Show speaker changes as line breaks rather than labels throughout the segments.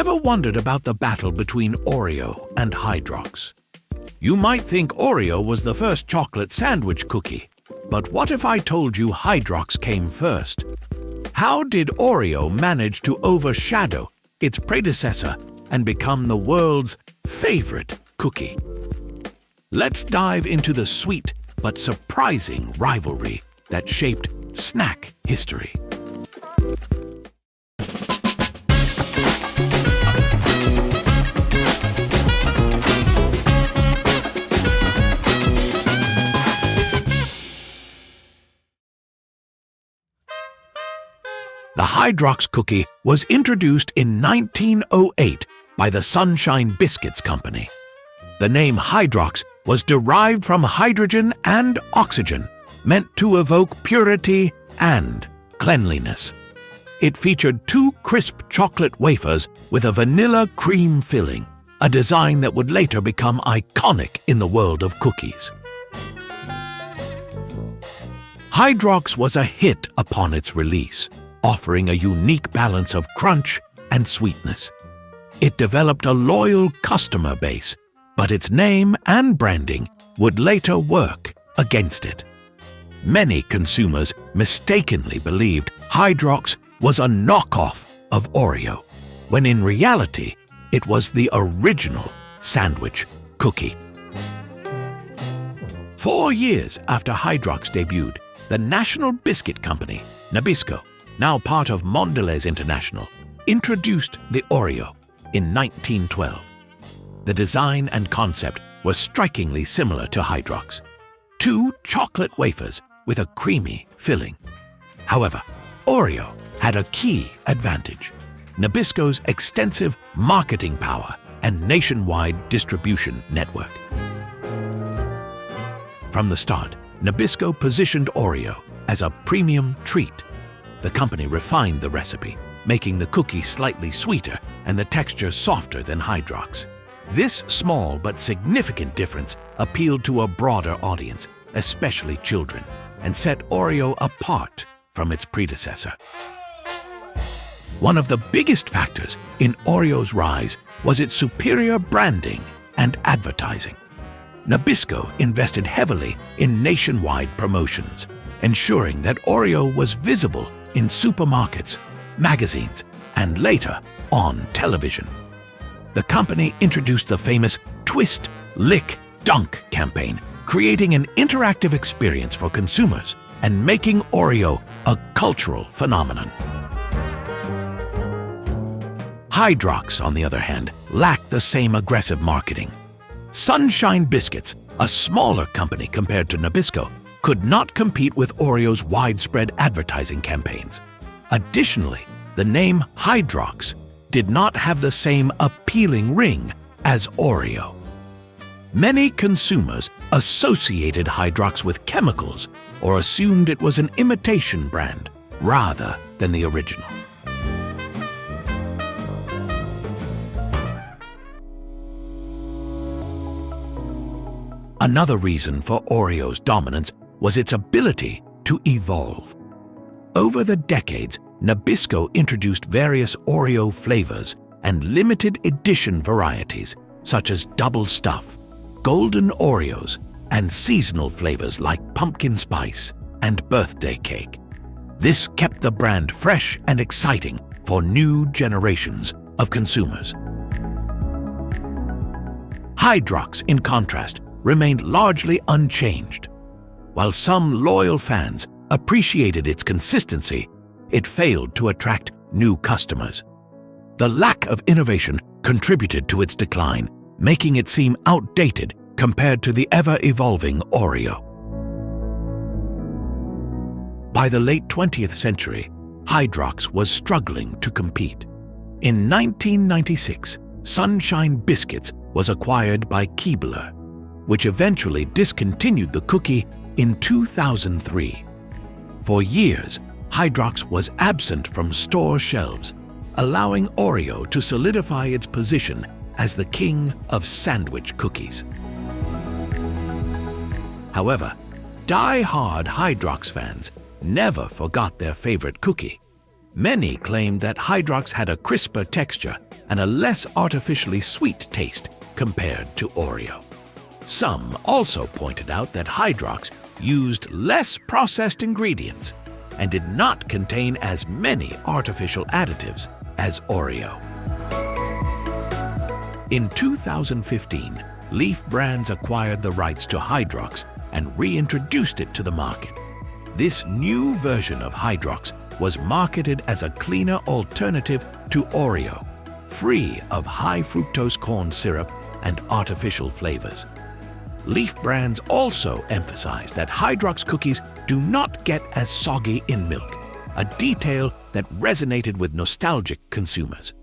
Ever wondered about the battle between Oreo and Hydrox? You might think Oreo was the first chocolate sandwich cookie, but what if I told you Hydrox came first? How did Oreo manage to overshadow its predecessor and become the world's favorite cookie? Let's dive into the sweet but surprising rivalry that shaped snack history. The Hydrox cookie was introduced in 1908 by the Sunshine Biscuits Company. The name Hydrox was derived from hydrogen and oxygen, meant to evoke purity and cleanliness. It featured 2 crisp chocolate wafers with a vanilla cream filling, a design that would later become iconic in the world of cookies. Hydrox was a hit upon its release, offering a unique balance of crunch and sweetness. It developed a loyal customer base, but its name and branding would later work against it. Many consumers mistakenly believed Hydrox was a knockoff of Oreo, when in reality it was the original sandwich cookie. 4 years after Hydrox debuted, the National Biscuit Company, Nabisco, now part of Mondelez International, introduced the Oreo in 1912. The design and concept were strikingly similar to Hydrox: 2 chocolate wafers with a creamy filling. However, Oreo had a key advantage: Nabisco's extensive marketing power and nationwide distribution network. From the start, Nabisco positioned Oreo as a premium treat. The company refined the recipe, making the cookie slightly sweeter and the texture softer than Hydrox. This small but significant difference appealed to a broader audience, especially children, and set Oreo apart from its predecessor. One of the biggest factors in Oreo's rise was its superior branding and advertising. Nabisco invested heavily in nationwide promotions, ensuring that Oreo was visible in supermarkets, magazines, and later on television. The company introduced the famous Twist, Lick, Dunk campaign, creating an interactive experience for consumers and making Oreo a cultural phenomenon. Hydrox, on the other hand, lacked the same aggressive marketing. Sunshine Biscuits, a smaller company compared to Nabisco, could not compete with Oreo's widespread advertising campaigns. Additionally, the name Hydrox did not have the same appealing ring as Oreo. Many consumers associated Hydrox with chemicals or assumed it was an imitation brand rather than the original. Another reason for Oreo's dominance was its ability to evolve. Over the decades, Nabisco introduced various Oreo flavors and limited edition varieties such as double stuff, golden Oreos, and seasonal flavors like pumpkin spice and birthday cake. This kept the brand fresh and exciting for new generations of consumers. Hydrox, in contrast, remained largely unchanged. While some loyal fans appreciated its consistency, it failed to attract new customers. The lack of innovation contributed to its decline, making it seem outdated compared to the ever-evolving Oreo. By the late 20th century, Hydrox was struggling to compete. In 1996, Sunshine Biscuits was acquired by Keebler, which eventually discontinued the cookie in 2003. For years, Hydrox was absent from store shelves, allowing Oreo to solidify its position as the king of sandwich cookies. However, die-hard Hydrox fans never forgot their favorite cookie. Many claimed that Hydrox had a crisper texture and a less artificially sweet taste compared to Oreo. Some also pointed out that Hydrox used less processed ingredients and did not contain as many artificial additives as Oreo. In 2015, Leaf Brands acquired the rights to Hydrox and reintroduced it to the market. This new version of Hydrox was marketed as a cleaner alternative to Oreo, free of high fructose corn syrup and artificial flavors. Leaf Brands also emphasized that Hydrox cookies do not get as soggy in milk, a detail that resonated with nostalgic consumers.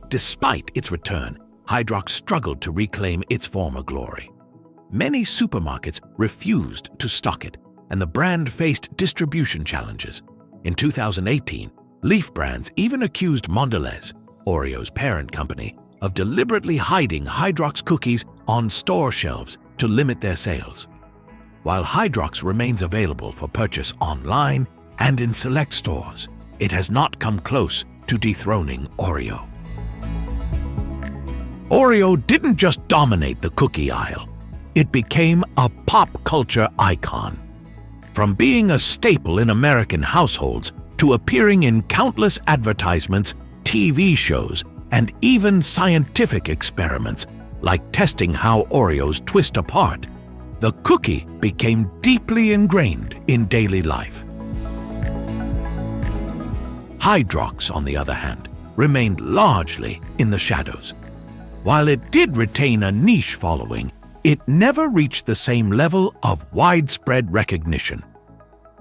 Despite its return, Hydrox struggled to reclaim its former glory. Many supermarkets refused to stock it, and the brand faced distribution challenges. In 2018, Leaf Brands even accused Mondelez, Oreo's parent company, of deliberately hiding Hydrox cookies on store shelves to limit their sales. While Hydrox remains available for purchase online and in select stores, it has not come close to dethroning Oreo. Oreo didn't just dominate the cookie aisle, it became a pop culture icon. From being a staple in American households to appearing in countless advertisements, TV shows, and even scientific experiments like testing how Oreos twist apart, the cookie became deeply ingrained in daily life. Hydrox, on the other hand, remained largely in the shadows. While it did retain a niche following, it never reached the same level of widespread recognition.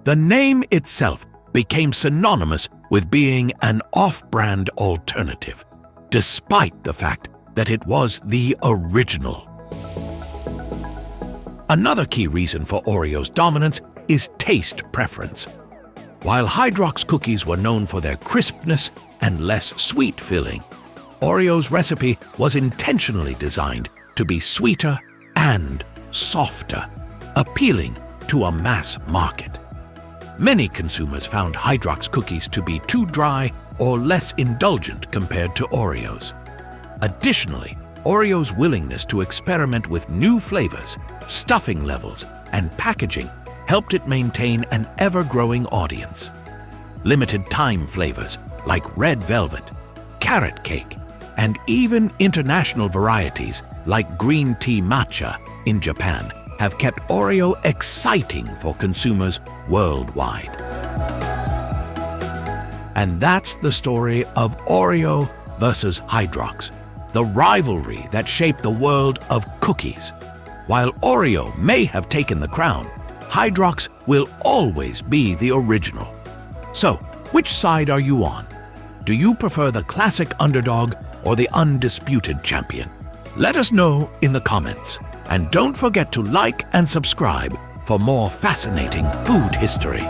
The name itself became synonymous with being an off-brand alternative, despite the fact that it was the original. Another key reason for Oreo's dominance is taste preference. While Hydrox cookies were known for their crispness and less sweet filling, Oreo's recipe was intentionally designed to be sweeter and softer, appealing to a mass market. Many consumers found Hydrox cookies to be too dry or less indulgent compared to Oreos. Additionally, Oreo's willingness to experiment with new flavors, stuffing levels, and packaging helped it maintain an ever-growing audience. Limited-time flavors like red velvet, carrot cake, and even international varieties like green tea matcha in Japan have kept Oreo exciting for consumers worldwide. And that's the story of Oreo versus Hydrox, the rivalry that shaped the world of cookies. While Oreo may have taken the crown, Hydrox will always be the original. So, which side are you on? Do you prefer the classic underdog or the undisputed champion? Let us know in the comments. And don't forget to like and subscribe for more fascinating food history.